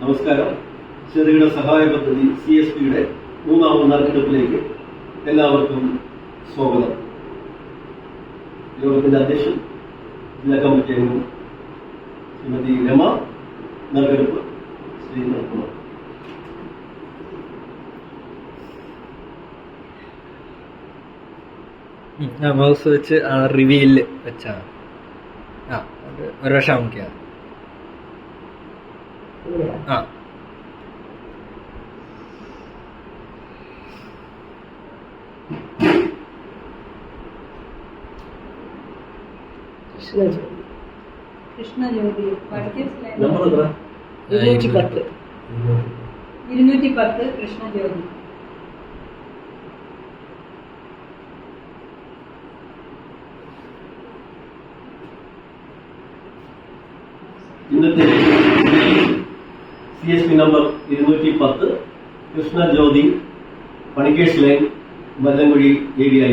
നമസ്കാരം. ചെറുകിട സഹായ പദ്ധതി CSPയുടെ മൂന്നാമത് നറുക്കെടുപ്പിലേക്ക് എല്ലാവർക്കും സ്വാഗതം. യോഗത്തിന്റെ അധ്യക്ഷൻ ജില്ലാ കമ്മിറ്റി അംഗം ശ്രീമതി രമ, നറുക്കെടുപ്പ് ശ്രീ നരകുമാർ. മൗസ് വെച്ച് റിവീൽ വെച്ചാ ഒരു പ്രാവശ്യം നോക്കിയാ കൃഷ്ണജ്യോതി 210 കൃഷ്ണജ്യോതി. ഇന്നത്തെ CSP number 210 Krishnajyothi, Panickers line, Mallankuzhi ADI.